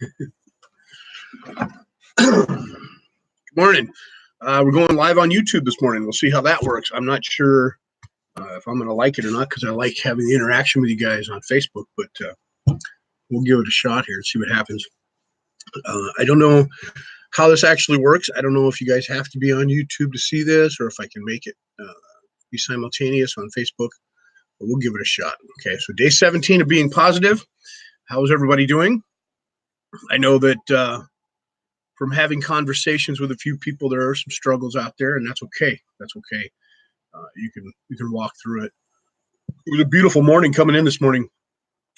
Good morning. We're going live on YouTube this morning. We'll see how that works. I'm not sure if I'm going to like it or not because I like having the interaction with you guys on Facebook, but we'll give it a shot here and see what happens. I don't know how this actually works. I don't know if you guys have to be on YouTube to see this or if I can make it be simultaneous on Facebook, but we'll give it a shot. Okay, so day 17 of being positive. How's everybody doing? I know that from having conversations with a few people, there are some struggles out there, and that's okay. That's okay. You can walk through it. It was a beautiful morning coming in this morning.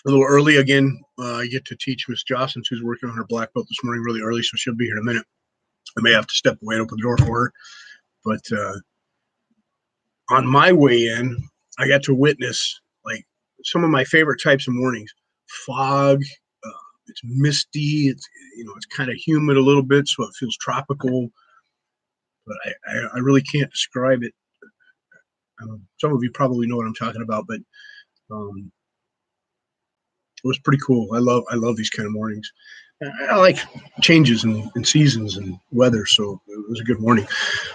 A little early again. I get to teach Miss Jocelyn, who's working on her black belt this morning really early, so she'll be here in a minute. I may have to step away and open the door for her. But on my way in, I got to witness like some of my favorite types of mornings. Fog. It's misty. It's kind of humid a little bit, so it feels tropical. But I really can't describe it. Some of you probably know what I'm talking about, but it was pretty cool. I love these kind of mornings. I like changes in seasons and weather, so it was a good morning.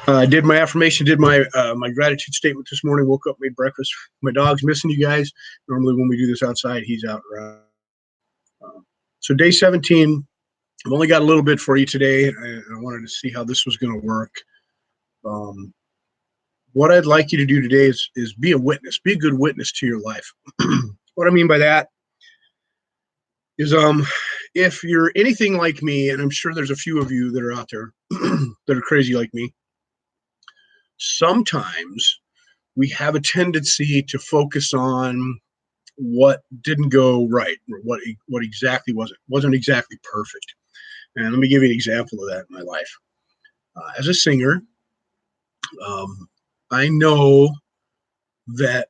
I did my affirmation, did my gratitude statement this morning. Woke up, made breakfast. My dog's missing you guys. Normally when we do this outside, he's out around. So day 17, I've only got a little bit for you today. I wanted to see how this was going to work. What I'd like you to do today is be a witness, be a good witness to your life. What I mean by that is if you're anything like me, and I'm sure there's a few of you that are out there that are crazy like me, sometimes we have a tendency to focus on what didn't go right or what exactly wasn't exactly perfect. And let me give you an example of that in my life. As a singer, I know that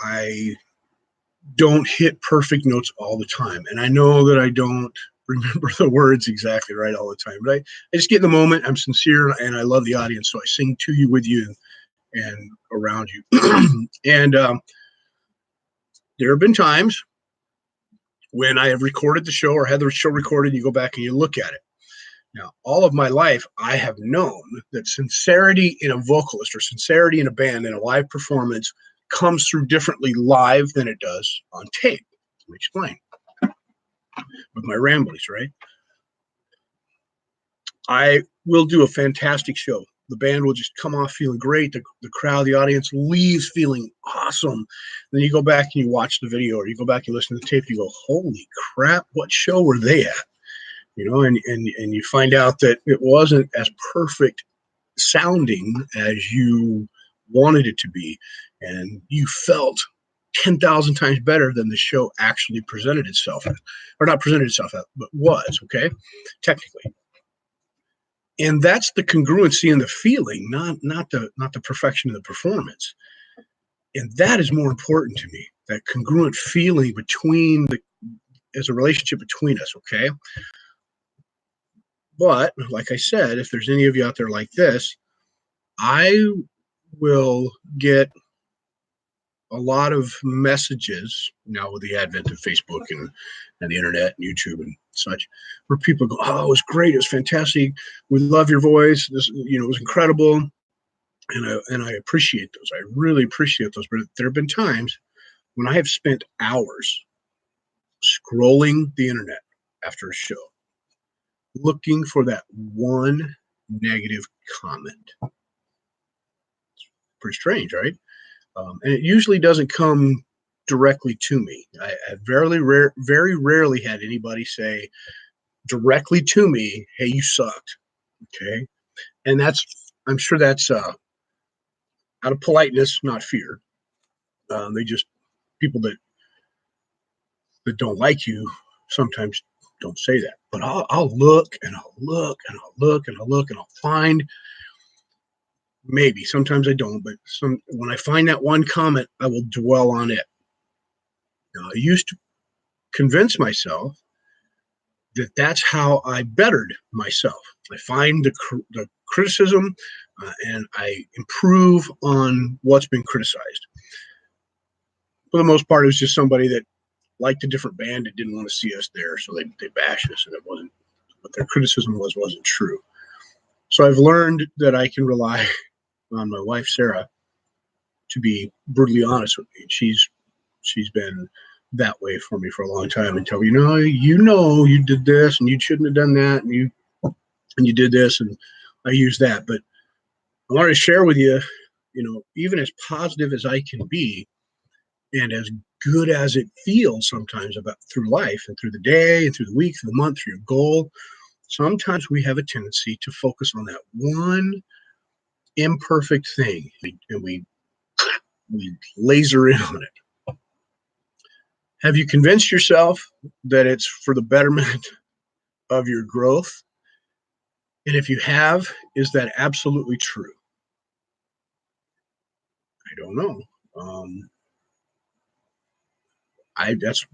I don't hit perfect notes all the time. And I know that I don't remember the words exactly right all the time. But I just get in the moment. I'm sincere and I love the audience. So I sing to you, with you, and around you. And there have been times when I have recorded the show or had the show recorded, and you go back and you look at it. Now, all of my life, I have known that sincerity in a vocalist or sincerity in a band in a live performance comes through differently live than it does on tape. Let me explain. With my ramblings, right? I will do a fantastic show. The band will just come off feeling great. The crowd, the audience leaves feeling awesome. Then you go back and you watch the video, or you go back and listen to the tape. You go, holy crap, what show were they at? And you find out that it wasn't as perfect sounding as you wanted it to be, and you felt 10,000 times better than the show actually presented itself as, or not presented itself as, but was, okay, technically. And that's the congruency in the feeling, not the perfection of the performance. And that is more important to me, that congruent feeling as a relationship between us, okay? But like I said, if there's any of you out there like this, I will get a lot of messages now with the advent of Facebook and the internet and YouTube and such, where people go, oh, it was great. It was fantastic. We love your voice. This, it was incredible. And I appreciate those. I really appreciate those. But there have been times when I have spent hours scrolling the internet after a show, looking for that one negative comment. It's pretty strange, right? And it usually doesn't come directly to me. I very rarely had anybody say directly to me, hey, you sucked. Okay. And I'm sure that's out of politeness, not fear. People that don't like you sometimes don't say that. But I'll look and I'll look and I'll look and I'll look and I'll find. Maybe sometimes I don't, but when I find that one comment, I will dwell on it. Now, I used to convince myself that that's how I bettered myself. I find the criticism and I improve on what's been criticized. For the most part, it was just somebody that liked a different band that didn't want to see us there, so they bash us, and it wasn't what their criticism wasn't true. So I've learned that I can rely on my wife Sarah to be brutally honest with me. She's been that way for me for a long time and tell me, you did this and you shouldn't have done that, and you did this, and I use that. But I wanted to share with you, even as positive as I can be, and as good as it feels sometimes about through life and through the day and through the week, through the month, through your goal, sometimes we have a tendency to focus on that one imperfect thing, and we laser in on it. Have you convinced yourself that it's for the betterment of your growth? And if you have, is that absolutely true? I don't know.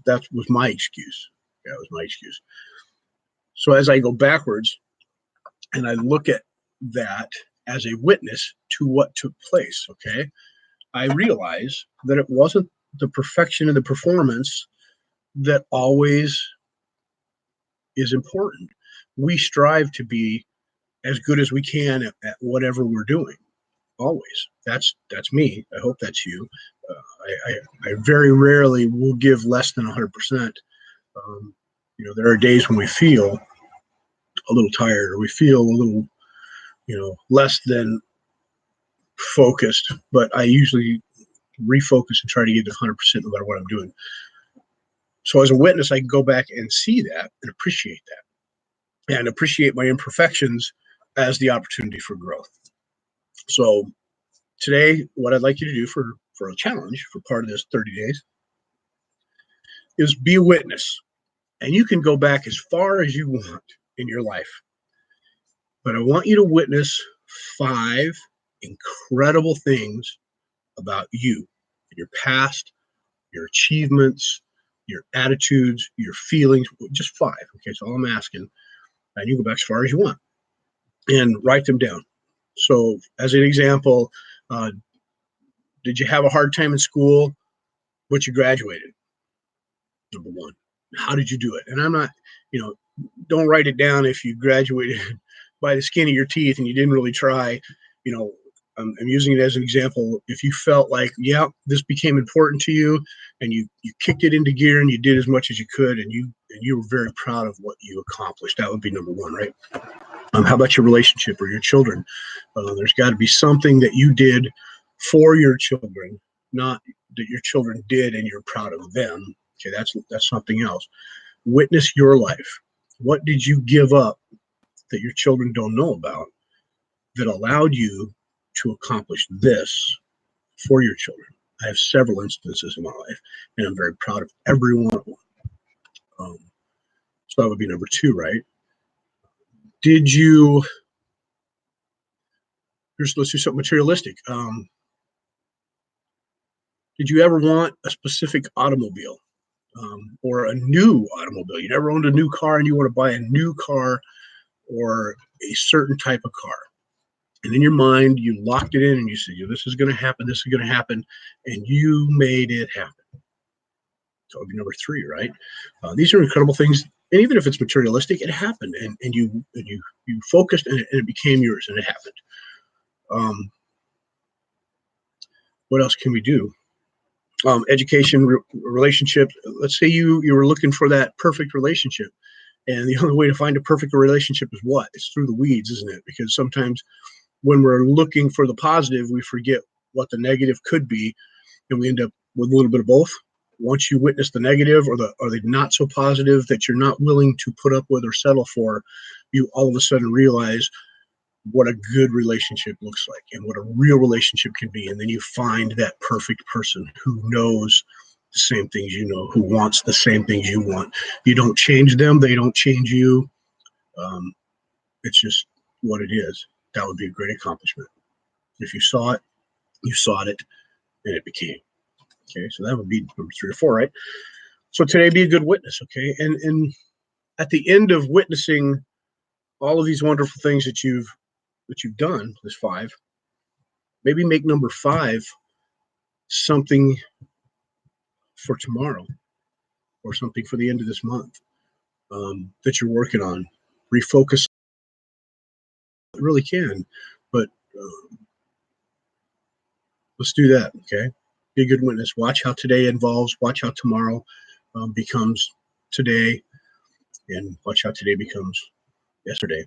That was my excuse. That was my excuse. So as I go backwards and I look at that as a witness to what took place, okay, I realize that it wasn't the perfection of the performance that always is important. We strive to be as good as we can at whatever we're doing. Always. That's me. I hope that's you. I very rarely will give less than 100%. There are days when we feel a little tired, or we feel a little, less than focused. But I usually refocus and try to get to 100% no matter what I'm doing. So as a witness, I can go back and see that and appreciate that, and appreciate my imperfections as the opportunity for growth. So today, what I'd like you to do for a challenge for part of this 30 days is be a witness. And you can go back as far as you want in your life. But I want you to witness 5 incredible things about you, your past, your achievements, your attitudes, your feelings, just 5. Okay, so all I'm asking, and you go back as far as you want and write them down. So as an example, did you have a hard time in school, but you graduated? Number 1. How did you do it? And I'm not, don't write it down if you graduated by the skin of your teeth and you didn't really try. I'm using it as an example. If you felt like, yeah, this became important to you, and you kicked it into gear and you did as much as you could, and you were very proud of what you accomplished, that would be number 1, right? How about your relationship or your children? There's got to be something that you did for your children, not that your children did and you're proud of them. Okay, that's something else. Witness your life. What did you give up that your children don't know about that allowed you to accomplish this for your children? I have several instances in my life, and I'm very proud of every one of them. So that would be number 2, right? Let's do something materialistic. Did you ever want a specific automobile, or a new automobile? You never owned a new car and you want to buy a new car or a certain type of car. And in your mind, you locked it in and you said, this is going to happen, this is going to happen, and you made it happen. So that would be number 3, right? These are incredible things. And even if it's materialistic, it happened, and you focused, and it became yours, and it happened. What else can we do? Education, relationships. Let's say you were looking for that perfect relationship, and the only way to find a perfect relationship is what? It's through the weeds, isn't it? Because sometimes when we're looking for the positive, we forget what the negative could be, and we end up with a little bit of both. Once you witness the negative or the not so positive that you're not willing to put up with or settle for, you all of a sudden realize what a good relationship looks like and what a real relationship can be. And then you find that perfect person who knows the same things you know, who wants the same things you want. You don't change them, they don't change you. It's just what it is. That would be a great accomplishment. If you saw it, you sought it, and it became. Okay, so that would be number 3 or 4, right? So today, be a good witness, okay? And at the end of witnessing all of these wonderful things that you've done, this 5, maybe make number 5 something for tomorrow. or something for the end of this month that you're working on. Refocus. It really can, but let's do that. Okay, be a good witness. Watch how today involves. Watch how tomorrow becomes today, and watch how today becomes yesterday.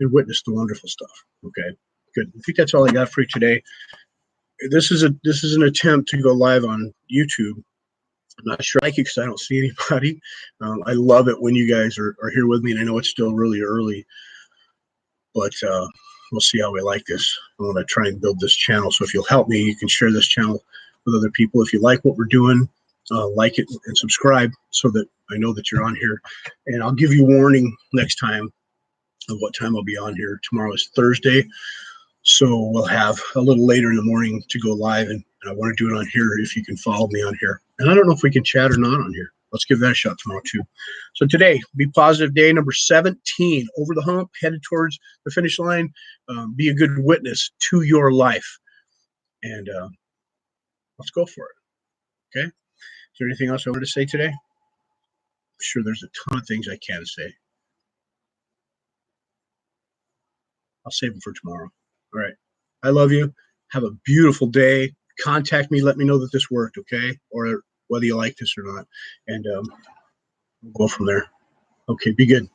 And witness the wonderful stuff. Okay, good. I think that's all I got for you today. This is an attempt to go live on YouTube. I'm not sure I like it because I don't see anybody. I love it when you guys are here with me, and I know it's still really early, but we'll see how we like this. I want to try and build this channel. So if you'll help me, you can share this channel with other people. If you like what we're doing, like it and subscribe so that I know that you're on here. And I'll give you warning next time of what time I'll be on here. Tomorrow is Thursday, so we'll have a little later in the morning to go live, and I want to do it on here if you can follow me on here. And I don't know if we can chat or not on here. Let's give that a shot tomorrow too. So today, be positive day number 17, over the hump, headed towards the finish line. Be a good witness to your life, and let's go for it. Okay. Is there anything else I wanted to say today? I'm sure there's a ton of things I can say. I'll save them for tomorrow. All right. I love you. Have a beautiful day. Contact me. Let me know that this worked, okay? Or whether you like this or not. And we'll go from there. Okay, be good.